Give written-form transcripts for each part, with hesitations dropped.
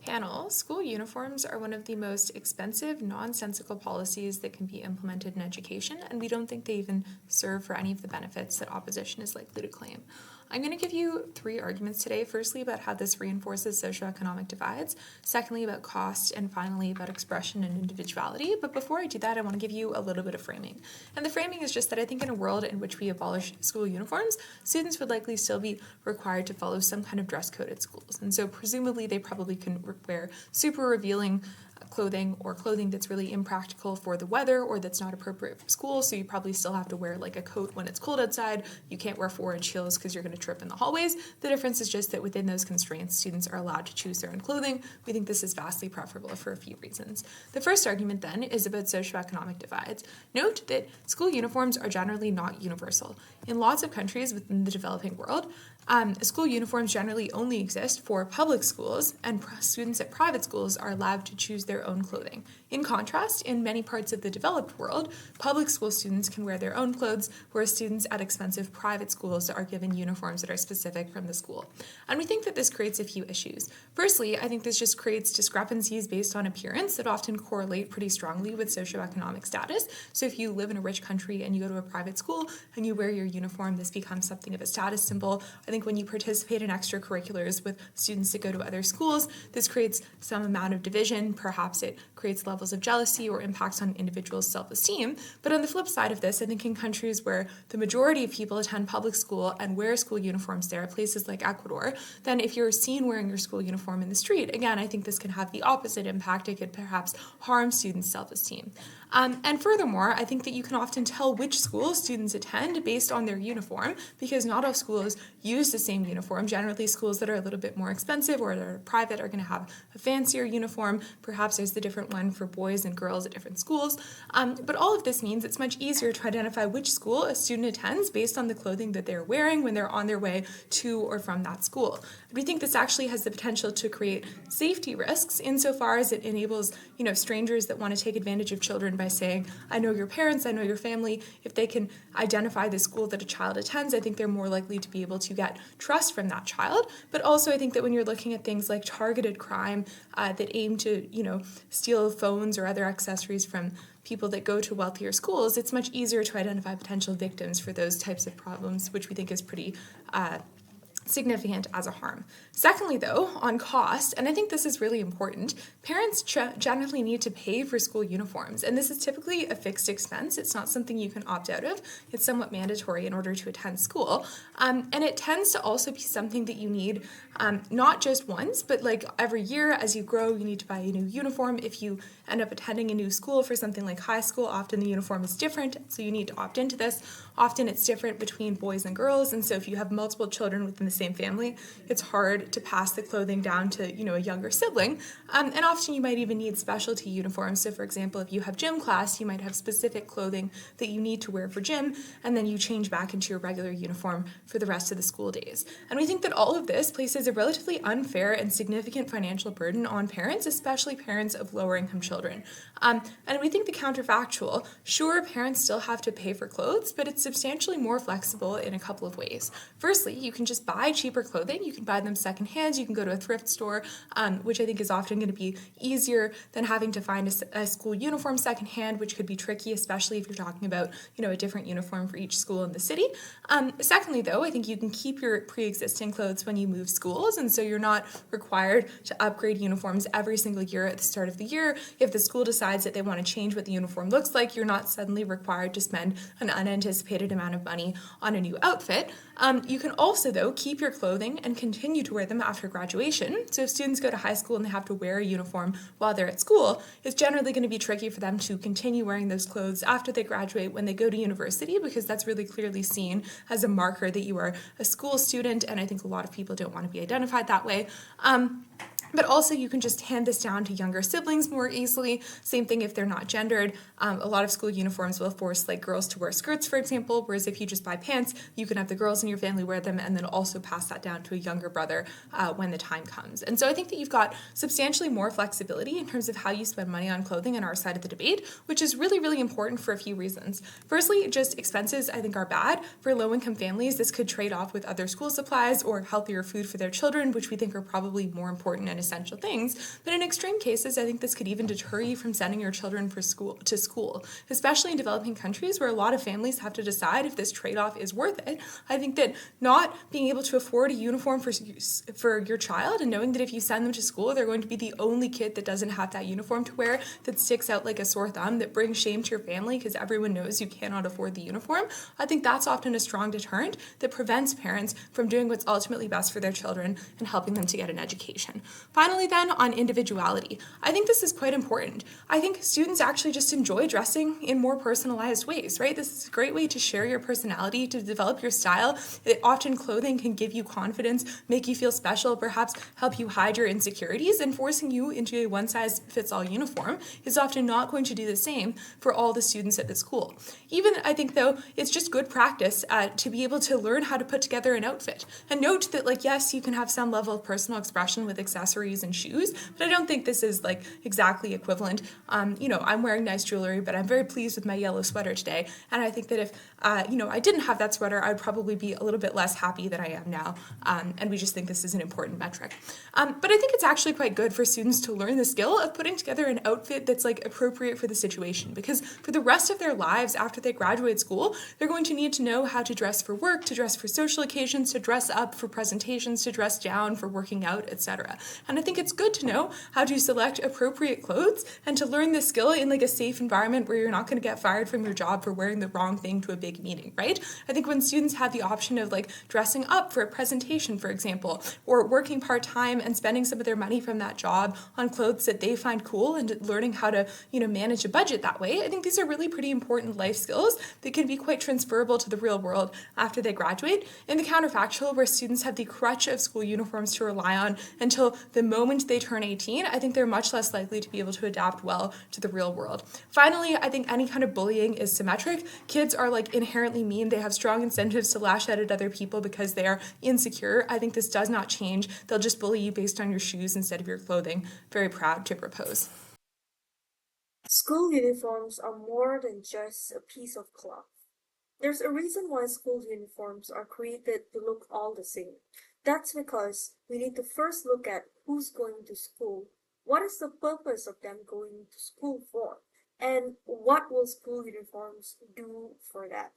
panel, school uniforms are one of the most expensive, nonsensical policies that can be implemented in education, and we don't think they even serve for any of the benefits that opposition is likely to claim. I'm going to give you 3 arguments today, firstly about how this reinforces socioeconomic divides, secondly about cost, and finally about expression and individuality. But before I do that, I want to give you a little bit of framing. And the framing is just that I think in a world in which we abolish school uniforms, students would likely still be required to follow some kind of dress code at schools. And so presumably they probably can wear super revealing clothing or clothing that's really impractical for the weather or that's not appropriate for school, so you probably still have to wear like a coat when it's cold outside. You can't wear 4-inch heels because you're going to trip in the hallways. The difference is just that within those constraints, students are allowed to choose their own clothing. We think this is vastly preferable for a few reasons. The first argument then is about socioeconomic divides. Note that school uniforms are generally not universal. In lots of countries within the developing world, school uniforms generally only exist for public schools, and students at private schools are allowed to choose their own clothing. In contrast, in many parts of the developed world, public school students can wear their own clothes, whereas students at expensive private schools are given uniforms that are specific from the school. And we think that this creates a few issues. Firstly, I think this just creates discrepancies based on appearance that often correlate pretty strongly with socioeconomic status. So if you live in a rich country and you go to a private school and you wear your uniform, this becomes something of a status symbol. I think when you participate in extracurriculars with students that go to other schools, this creates some amount of division. Perhaps it creates levels of jealousy or impacts on individuals' self-esteem. But on the flip side of this, I think in countries where the majority of people attend public school and wear school uniforms there, places like Ecuador, then if you're seen wearing your school uniform in the street, again, I think this can have the opposite impact. It could perhaps harm students' self-esteem. And furthermore, I think that you can often tell which school students attend based on their uniform, because not all schools use the same uniform. Generally, schools that are a little bit more expensive or that are private are going to have a fancier uniform. Perhaps there's the different one for boys and girls at different schools. But all of this means it's much easier to identify which school a student attends based on the clothing that they're wearing when they're on their way to or from that school. We think this actually has the potential to create safety risks insofar as it enables, strangers that want to take advantage of children by saying, I know your parents, I know your family. If they can identify the school that a child attends, I think they're more likely to be able to get trust from that child. But also I think that when you're looking at things like targeted crime that aim to, steal phones or other accessories from people that go to wealthier schools, it's much easier to identify potential victims for those types of problems, which we think is pretty significant as a harm. Secondly, though, on cost, and I think this is really important, parents generally need to pay for school uniforms, and this is typically a fixed expense. It's not something you can opt out of. It's somewhat mandatory in order to attend school, and it tends to also be something that you need not just once, but like every year as you grow, you need to buy a new uniform. If you end up attending a new school for something like high school, often the uniform is different, so you need to opt into this. Often it's different between boys and girls, and so if you have multiple children within the same family, it's hard to pass the clothing down to, a younger sibling. And often you might even need specialty uniforms. So for example, if you have gym class, you might have specific clothing that you need to wear for gym, and then you change back into your regular uniform for the rest of the school days. And we think that all of this places a relatively unfair and significant financial burden on parents, especially parents of lower income children. And we think the counterfactual, sure, parents still have to pay for clothes, but it's substantially more flexible in a couple of ways. Firstly, you can just buy cheaper clothing. You can buy them secondhand. You can go to a thrift store, which I think is often going to be easier than having to find a school uniform secondhand, which could be tricky, especially if you're talking about, a different uniform for each school in the city. Secondly, though, I think you can keep your pre-existing clothes when you move schools, and so you're not required to upgrade uniforms every single year at the start of the year. If the school decides that they want to change what the uniform looks like, you're not suddenly required to spend an unanticipated amount of money on a new outfit. You can also, though, keep your clothing and continue to wear them after graduation. So if students go to high school and they have to wear a uniform while they're at school, it's generally going to be tricky for them to continue wearing those clothes after they graduate when they go to university, because that's really clearly seen as a marker that you are a school student, and I think a lot of people don't want to be identified that way. But also you can just hand this down to younger siblings more easily. Same thing if they're not gendered. A lot of school uniforms will force girls to wear skirts, for example, whereas if you just buy pants, you can have the girls in your family wear them and then also pass that down to a younger brother when the time comes. And so I think that you've got substantially more flexibility in terms of how you spend money on clothing on our side of the debate, which is really, really important for a few reasons. Firstly, just expenses I think are bad. For low-income families, this could trade off with other school supplies or healthier food for their children, which we think are probably more important and and essential things. But in extreme cases, I think this could even deter you from sending your children to school, especially in developing countries where a lot of families have to decide if this trade-off is worth it. I think that not being able to afford a uniform for your child, and knowing that if you send them to school, they're going to be the only kid that doesn't have that uniform to wear, that sticks out like a sore thumb, that brings shame to your family because everyone knows you cannot afford the uniform. I think that's often a strong deterrent that prevents parents from doing what's ultimately best for their children and helping them to get an education. Finally, then, on individuality, I think this is quite important. I think students actually just enjoy dressing in more personalized ways, right? This is a great way to share your personality, to develop your style. Often clothing can give you confidence, make you feel special, perhaps help you hide your insecurities, and forcing you into a one-size-fits-all uniform is often not going to do the same for all the students at the school. Even, I think, though, it's just good practice to be able to learn how to put together an outfit. And note that, like, yes, you can have some level of personal expression with accessories and shoes, but I don't think this is, like, exactly equivalent. I'm wearing nice jewelry, but I'm very pleased with my yellow sweater today, and I think that if, I didn't have that sweater, I'd probably be a little bit less happy than I am now, and we just think this is an important metric. But I think it's actually quite good for students to learn the skill of putting together an outfit that's, like, appropriate for the situation, because for the rest of their lives after they graduate school, they're going to need to know how to dress for work, to dress for social occasions, to dress up for presentations, to dress down for working out, etc. And I think it's good to know how to select appropriate clothes and to learn this skill in, like, a safe environment where you're not going to get fired from your job for wearing the wrong thing to a big meeting, right? I think when students have the option of, like, dressing up for a presentation, for example, or working part-time and spending some of their money from that job on clothes that they find cool and learning how to, manage a budget that way, I think these are really pretty important life skills that can be quite transferable to the real world after they graduate. In the counterfactual, where students have the crutch of school uniforms to rely on until the moment they turn 18, I think they're much less likely to be able to adapt well to the real world. Finally, I think any kind of bullying is symmetric. Kids are, like, inherently mean. They have strong incentives to lash out at other people because they are insecure. I think this does not change. They'll just bully you based on your shoes instead of your clothing. Very proud to propose. School uniforms are more than just a piece of cloth. There's a reason why school uniforms are created to look all the same. That's because we need to first look at who's going to school, what is the purpose of them going to school for, and what will school uniforms do for that.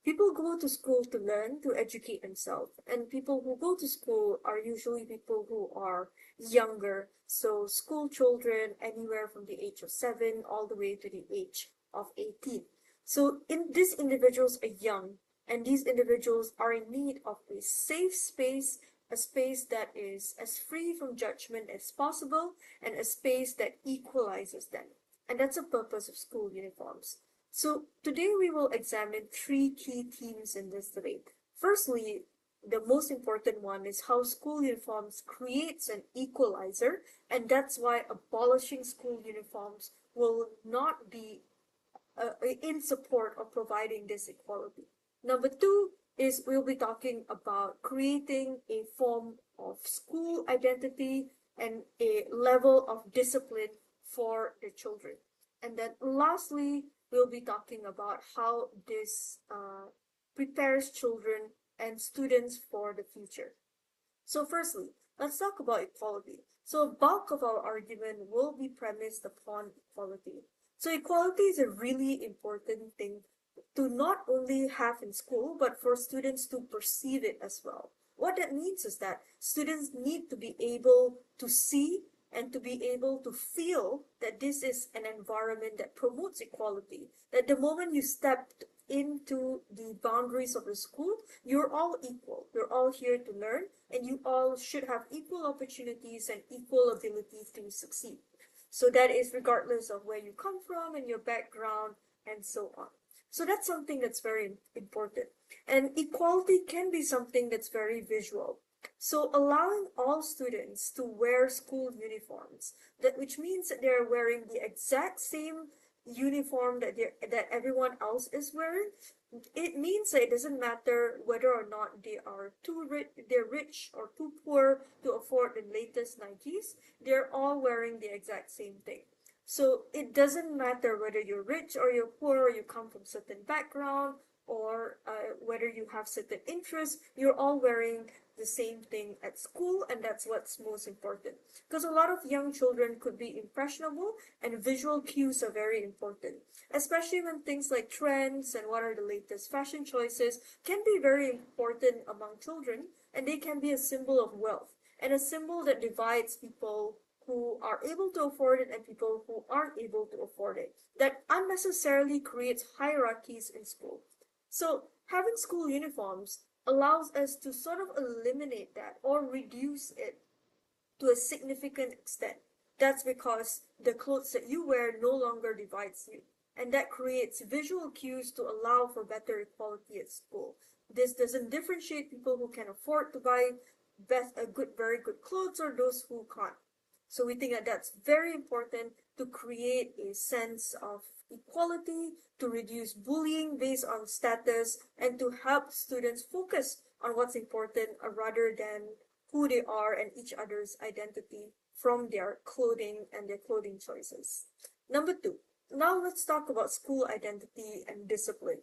People go to school to learn, to educate themselves, and people who go to school are usually people who are younger, so school children anywhere from the age of 7 all the way to the age of 18. So these individuals are young, and these individuals are in need of a safe space, a space that is as free from judgment as possible, and a space that equalizes them. And that's the purpose of school uniforms. So today we will examine three key themes in this debate. Firstly, the most important one is how school uniforms creates an equalizer, and that's why abolishing school uniforms will not be in support of providing this equality. Number two is we'll be talking about creating a form of school identity and a level of discipline for the children. And then lastly, we'll be talking about how this prepares children and students for the future. So firstly, let's talk about equality. So a bulk of our argument will be premised upon equality. So equality is a really important thing to not only have in school, but for students to perceive it as well. What that means is that students need to be able to see and to be able to feel that this is an environment that promotes equality. That the moment you stepped into the boundaries of the school, you're all equal. You're all here to learn, and you all should have equal opportunities and equal ability to succeed. So that is regardless of where you come from and your background and so on. So that's something that's very important. And equality can be something that's very visual. So allowing all students to wear school uniforms, which means that they're wearing the exact same uniform that everyone else is wearing, it means that it doesn't matter whether or not they're rich or too poor to afford the latest Nikes. They're all wearing the exact same thing. So it doesn't matter whether you're rich or you're poor, or you come from certain background, or whether you have certain interests, you're all wearing the same thing at school, and that's what's most important. Because a lot of young children could be impressionable, and visual cues are very important, especially when things like trends and what are the latest fashion choices can be very important among children, and they can be a symbol of wealth and a symbol that divides people who are able to afford it and people who aren't able to afford it. That unnecessarily creates hierarchies in school. So having school uniforms allows us to sort of eliminate that or reduce it to a significant extent. That's because the clothes that you wear no longer divides you. And that creates visual cues to allow for better equality at school. This doesn't differentiate people who can afford to buy very good clothes or those who can't. So we think that that's very important to create a sense of equality, to reduce bullying based on status, and to help students focus on what's important rather than who they are and each other's identity from their clothing and their clothing choices. Number two, now let's talk about school identity and discipline.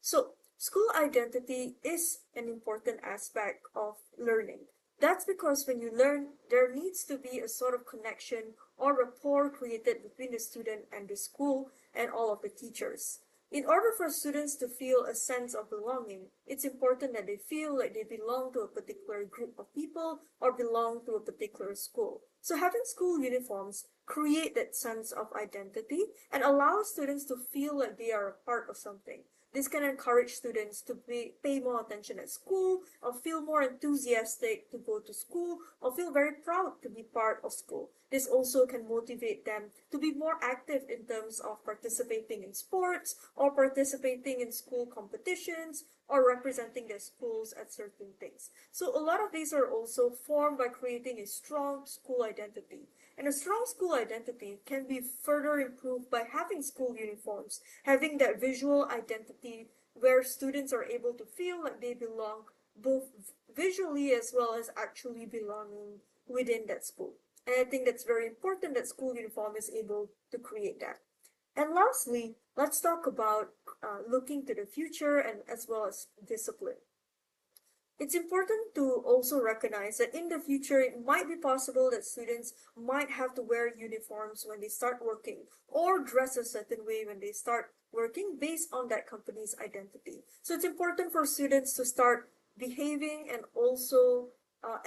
So, school identity is an important aspect of learning. That's because when you learn, there needs to be a sort of connection or rapport created between the student and the school and all of the teachers. In order for students to feel a sense of belonging, it's important that they feel like they belong to a particular group of people or belong to a particular school. So having school uniforms create that sense of identity and allow students to feel like they are a part of something. This can encourage students to pay more attention at school, or feel more enthusiastic to go to school, or feel very proud to be part of school. This also can motivate them to be more active in terms of participating in sports, or participating in school competitions, or representing their schools at certain things. So a lot of these are also formed by creating a strong school identity. And a strong school identity can be further improved by having school uniforms, having that visual identity where students are able to feel like they belong both visually as well as actually belonging within that school. And I think that's very important that school uniform is able to create that. And lastly, let's talk about looking to the future and as well as discipline. It's important to also recognize that in the future, it might be possible that students might have to wear uniforms when they start working or dress a certain way when they start working based on that company's identity. So it's important for students to start behaving and also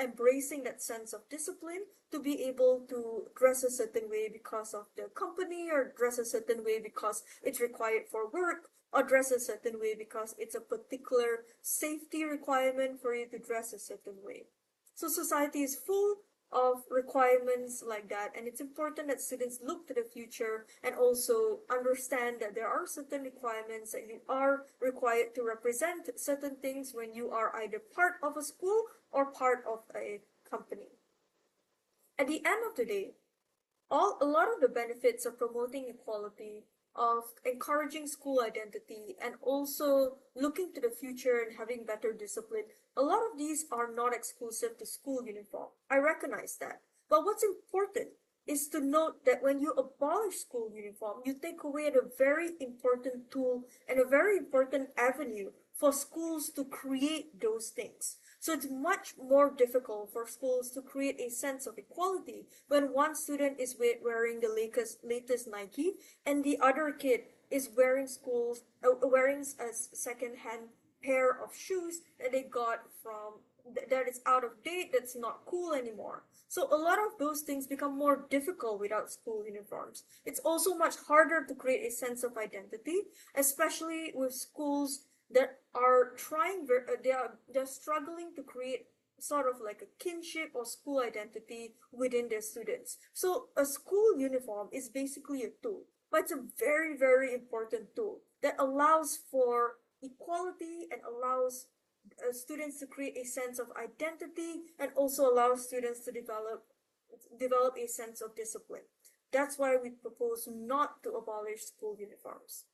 embracing that sense of discipline to be able to dress a certain way because of the company or dress a certain way because it's required for work or dress a certain way because it's a particular safety requirement for you to dress a certain way. So society is full of requirements like that, and it's important that students look to the future and also understand that there are certain requirements that you are required to represent certain things when you are either part of a school or part of a company. At the end of the day, a lot of the benefits of promoting equality, of encouraging school identity, and also looking to the future and having better discipline, a lot of these are not exclusive to school uniform. I recognize that. But what's important is to note that when you abolish school uniform, you take away a very important tool and a very important avenue for schools to create those things. So it's much more difficult for schools to create a sense of equality when one student is wearing the latest Nike and the other kid is wearing a second-hand pair of shoes that they got from that is out of date, that's not cool anymore. So a lot of those things become more difficult without school uniforms. It's also much harder to create a sense of identity, especially with schools that are they're struggling to create sort of like a kinship or school identity within their students. So a school uniform is basically a tool, but it's a very important tool that allows for equality and allows students to create a sense of identity and also allows students to develop a sense of discipline. That's why we propose not to abolish school uniforms.